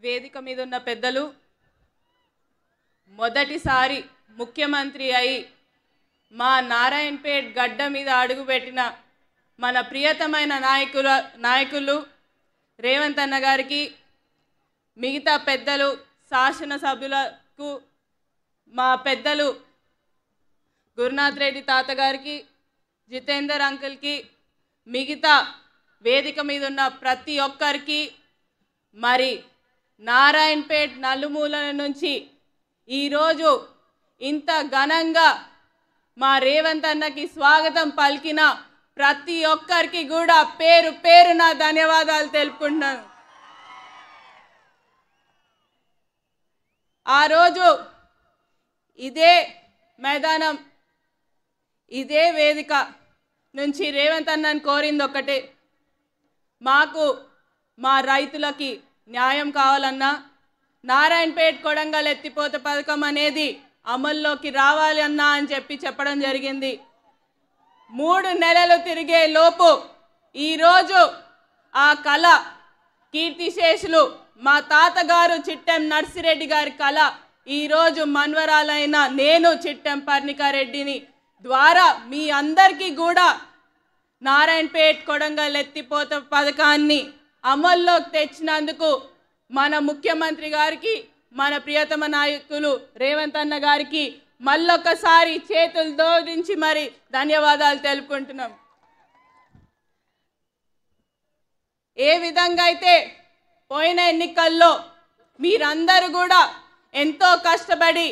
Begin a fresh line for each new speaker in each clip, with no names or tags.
వేదిక మీద ఉన్న పెద్దలు, మొదటిసారి ముఖ్యమంత్రి అయి మా నారాయణపేట్ గడ్డ మీద అడుగుపెట్టిన మన ప్రియతమైన నాయకులు రేవంత్ అన్న గారికి, మిగతా పెద్దలు, శాసనసభ్యులకు, మా పెద్దలు గురునాథ్ రెడ్డి తాతగారికి, జితేందర్ అంకుల్కి, మిగతా వేదిక మీద ఉన్న ప్రతి ఒక్కరికి, మరి నారాయణపేట్ నలుమూలల నుంచి ఈరోజు ఇంత ఘనంగా మా రేవంత్ అన్నకి స్వాగతం పలికిన ప్రతి ఒక్కరికి కూడా పేరు పేరున ధన్యవాదాలు తెలుపుకుంటున్నాను. ఆ రోజు ఇదే మైదానం, ఇదే వేదిక నుంచి రేవంత్ అన్నని కోరింది ఒకటే, మాకు మా రైతులకి న్యాయం కావాలన్నా నారాయణపేట్ కొడంగల్ ఎత్తిపోత పథకం అనేది అమల్లోకి రావాలి అన్నా అని చెప్పడం జరిగింది. 3 నెలలు తిరిగే లోపు ఈరోజు ఆ కళ కీర్తిశేషులు మా తాతగారు చిట్టెం నర్సిరెడ్డి గారి కళ ఈరోజు మన్వరాలైన నేను చిట్టెం పర్ణికారెడ్డిని ద్వారా మీ అందరికీ కూడా నారాయణపేట్ కొడంగల్ ఎత్తిపోత పథకాన్ని అమల్లోకి తెచ్చినందుకు మన ముఖ్యమంత్రి గారికి, మన ప్రియతమ నాయకులు రేవంత్ అన్న గారికి మళ్ళొకసారి చేతులు జోడించి మరి ధన్యవాదాలు తెలుపుకుంటున్నాం. ఏ విధంగా అయితే పోయిన ఎన్నికల్లో మీరందరూ కూడా ఎంతో కష్టపడి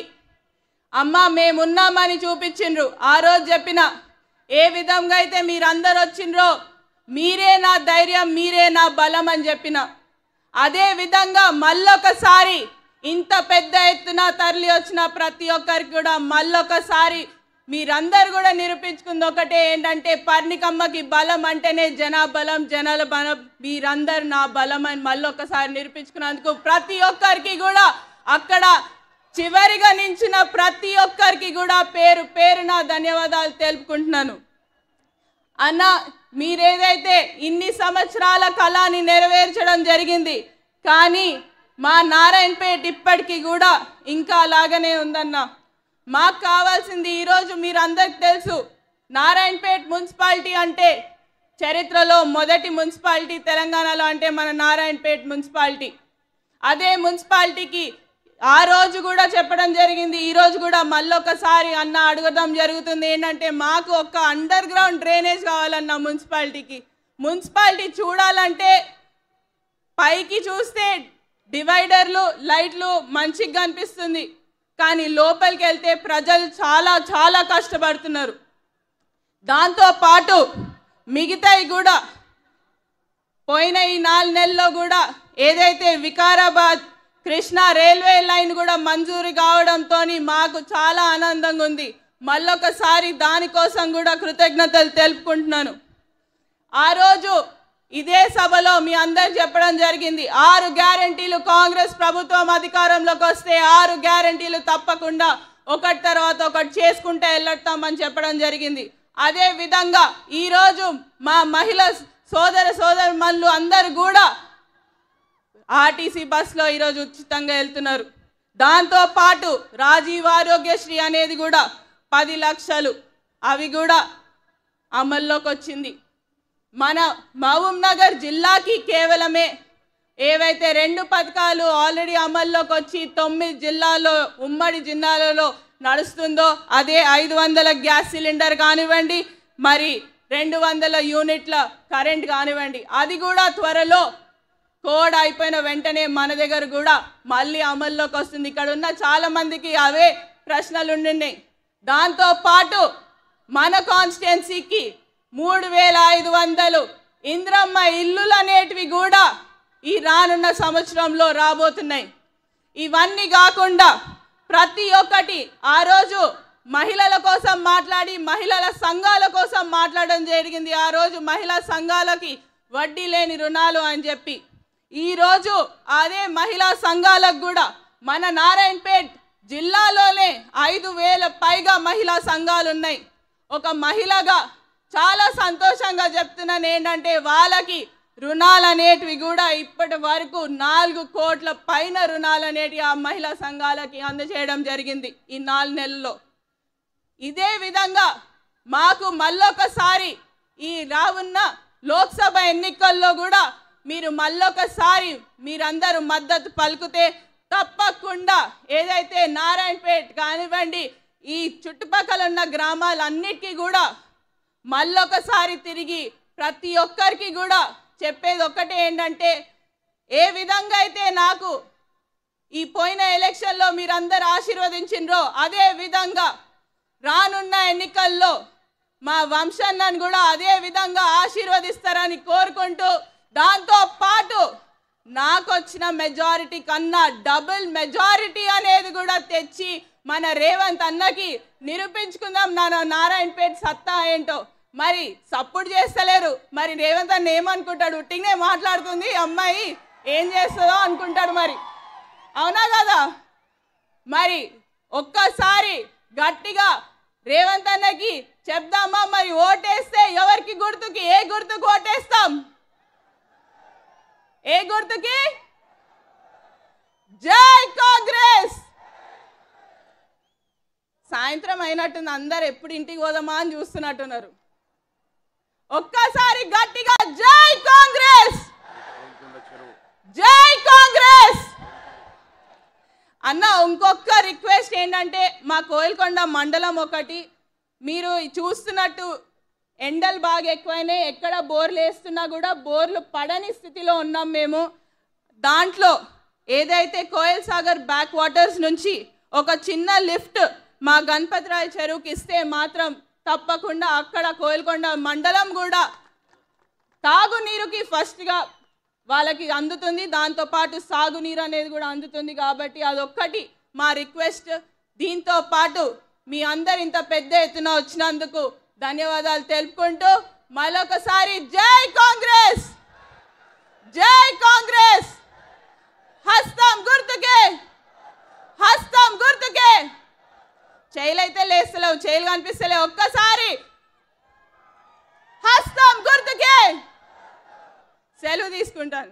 అమ్మ మేమున్నామని చూపించిండ్రు. ఆ రోజు చెప్పిన ఏ విధంగా అయితే మీరందరూ వచ్చిండ్రో మీరే నా ధైర్యం, మీరే నా బలం అని చెప్పిన అదే విధంగా మళ్ళొకసారి ఇంత పెద్ద ఎత్తున తరలి వచ్చిన ప్రతి ఒక్కరికి కూడా మళ్ళొకసారి మీరందరూ కూడా నిరూపించుకుంది ఒకటే, ఏంటంటే పర్ణికమ్మకి బలం అంటేనే జనాబలం, జనాల బలం, మీరందరూ నా బలం అని మళ్ళొకసారి నిరూపించుకున్నందుకు ప్రతి ఒక్కరికి కూడా అక్కడ చివరిగా నించిన ప్రతి ఒక్కరికి కూడా పేరు పేరున ధన్యవాదాలు తెలుపుకుంటున్నాను. అన్న మీరేదైతే ఇన్ని సంవత్సరాల కళని నెరవేర్చడం జరిగింది, కానీ మా నారాయణపేట్ ఇప్పటికీ కూడా ఇంకా అలాగనే ఉందన్న. మాకు కావాల్సింది ఈరోజు మీరందరికి తెలుసు, నారాయణపేట్ మున్సిపాలిటీ అంటే చరిత్రలో మొదటి మున్సిపాలిటీ తెలంగాణలో అంటే మన నారాయణపేట్ మున్సిపాలిటీ. అదే మున్సిపాలిటీకి ఆ రోజు కూడా చెప్పడం జరిగింది, ఈరోజు కూడా మళ్ళొకసారి అన్న అడగడం జరుగుతుంది, ఏంటంటే మాకు ఒక అండర్ గ్రౌండ్ డ్రైనేజ్ కావాలన్న మున్సిపాలిటీకి. మున్సిపాలిటీ చూడాలంటే పైకి చూస్తే డివైడర్లు, లైట్లు మంచిగా కనిపిస్తుంది, కానీ లోపలికి వెళ్తే ప్రజలు చాలా చాలా కష్టపడుతున్నారు. దాంతోపాటు మిగతాయి కూడా పోయిన ఈ 4 నెలల్లో కూడా ఏదైతే వికారాబాద్ కృష్ణా రైల్వే లైన్ కూడా మంజూరు కావడంతో మాకు చాలా ఆనందంగా ఉంది. మళ్ళొకసారి దానికోసం కూడా కృతజ్ఞతలు తెలుపుకుంటున్నాను. ఆ రోజు ఇదే సభలో మీ అందరు చెప్పడం జరిగింది, 6 గ్యారెంటీలు కాంగ్రెస్ ప్రభుత్వం అధికారంలోకి వస్తే 6 గ్యారెంటీలు తప్పకుండా ఒకటి తర్వాత ఒకటి చేసుకుంటే వెళ్ళొస్తామని చెప్పడం జరిగింది. అదే విధంగా ఈరోజు మా మహిళా సోదరుమణులు అందరూ కూడా ఆర్టీసీ బస్సులో ఈరోజు ఉచితంగా వెళ్తున్నారు. దాంతోపాటు రాజీవ్ ఆరోగ్యశ్రీ అనేది కూడా 10 లక్షలు అవి కూడా అమల్లోకి వచ్చింది. మన మహబూబ్ నగర్ జిల్లాకి కేవలమే ఏవైతే 2 పథకాలు ఆల్రెడీ అమల్లోకి వచ్చి 9 జిల్లాల్లో ఉమ్మడి జిల్లాలలో నడుస్తుందో అదే 500 గ్యాస్ సిలిండర్ కానివ్వండి, మరి 200 యూనిట్ల కరెంట్ కానివ్వండి, అది కూడా త్వరలో కోడ్ అయిపోయిన వెంటనే మన దగ్గర కూడా మళ్ళీ అమల్లోకి వస్తుంది. ఇక్కడ ఉన్న చాలా మందికి అవే ప్రశ్నలు ఉండినాయి. దాంతోపాటు మన కాన్స్టిట్యున్సీకి 3500 ఇంద్రమ్మ ఇల్లులు అనేటివి కూడా ఈ రానున్న సంవత్సరంలో రాబోతున్నాయి. ఇవన్నీ కాకుండా ప్రతి ఒక్కటి ఆ రోజు మహిళల కోసం మాట్లాడి మహిళల సంఘాల కోసం మాట్లాడడం జరిగింది. ఆ రోజు మహిళా సంఘాలకి వడ్డీ లేని రుణాలు అని చెప్పి ఈరోజు అదే మహిళా సంఘాలకు కూడా మన నారాయణపేట్ జిల్లాలోనే 5000 పైగా మహిళా సంఘాలు ఉన్నాయి. ఒక మహిళగా చాలా సంతోషంగా చెప్తున్నాను ఏంటంటే వాళ్ళకి రుణాలు అనేటివి కూడా ఇప్పటి వరకు 4 కోట్ల పైన రుణాలు అనేటివి ఆ మహిళా సంఘాలకి అందజేయడం జరిగింది ఈ 4 నెలల్లో. ఇదే విధంగా మాకు మళ్ళొకసారి ఈ రానున్న లోక్సభ ఎన్నికల్లో కూడా మీరు మళ్ళొకసారి మీరందరూ మద్దతు పలుకుతే తప్పకుండా ఏదైతే నారాయణపేట్ కానివ్వండి ఈ చుట్టుపక్కల ఉన్న గ్రామాలన్నిటికీ కూడా మళ్ళొకసారి తిరిగి ప్రతి ఒక్కరికి కూడా చెప్పేది ఒక్కటే ఏంటంటే, ఏ విధంగా అయితే నాకు ఈ పోయిన ఎలక్షన్లో మీరందరూ ఆశీర్వదించినరో అదే విధంగా రానున్న ఎన్నికల్లో మా వంశన్నను కూడా అదే విధంగా ఆశీర్వదిస్తారని కోరుకుంటూ, దాంతో పాటు నాకు వచ్చిన మెజారిటీ కన్నా డబుల్ మెజారిటీ అనేది కూడా తెచ్చి మన రేవంత్ అన్నకి నిరూపించుకుందాం నారాయణపేట్ సత్తా ఏంటో. మరి సపోర్ట్ చేస్తలేరు, మరి రేవంత్ అన్న ఏమనుకుంటాడు? ఉట్టిగానే మాట్లాడుతుంది అమ్మాయి, ఏం చేస్తుందో అనుకుంటాడు. మరి అవునా కదా? మరి ఒక్కసారి గట్టిగా రేవంత్ అన్నకి చెప్దామా? మరి ఓటేస్తే ఎవరికి గుర్తుకి, ఏ గుర్తుకు ఓటేస్తాం? ఏ గుర్తుకి? జై కాంగ్రెస్. సాయంత్రం అయినట్టుంది, అందరు ఎప్పుడు ఇంటికి పోదామా అని చూస్తున్నట్టున్నారు. ఒక్కసారి గట్టిగా జై కాంగ్రెస్, జై కాంగ్రెస్ అన్న. ఇంకొక రిక్వెస్ట్ ఏంటంటే, మా కోయిల్కొండ మండలం ఒకటి మీరు చూస్తున్నట్టు ఎండలు బాగా ఎక్కువైనాయి. ఎక్కడ బోర్లు వేస్తున్నా కూడా బోర్లు పడని స్థితిలో ఉన్నాం మేము. దాంట్లో ఏదైతే కోయల్ సాగర్ బ్యాక్ వాటర్స్ నుంచి ఒక చిన్న లిఫ్ట్ మా గణపతిరాయ్ చెరువుకి ఇస్తే మాత్రం తప్పకుండా అక్కడ కోయిల్కొండ మండలం కూడా తాగునీరుకి ఫస్ట్గా వాళ్ళకి అందుతుంది, దాంతోపాటు సాగునీరు అనేది కూడా అందుతుంది. కాబట్టి అదొక్కటి మా రిక్వెస్ట్. దీంతో పాటు మీ అందరు ఇంత పెద్ద ఎత్తున వచ్చినందుకు ధన్యవాదాలు తెలుపుకుంటూ మరొకసారి జై కాంగ్రెస్, జై కాంగ్రెస్. హస్తం గుర్తుకే, హస్తం గుర్తుకే. చేయలైతే లేస్తలేవు, చేయలు కనిపిస్తలేవు. ఒక్కసారి హస్తం గుర్తుకే. సెలవు తీసుకుంటాను.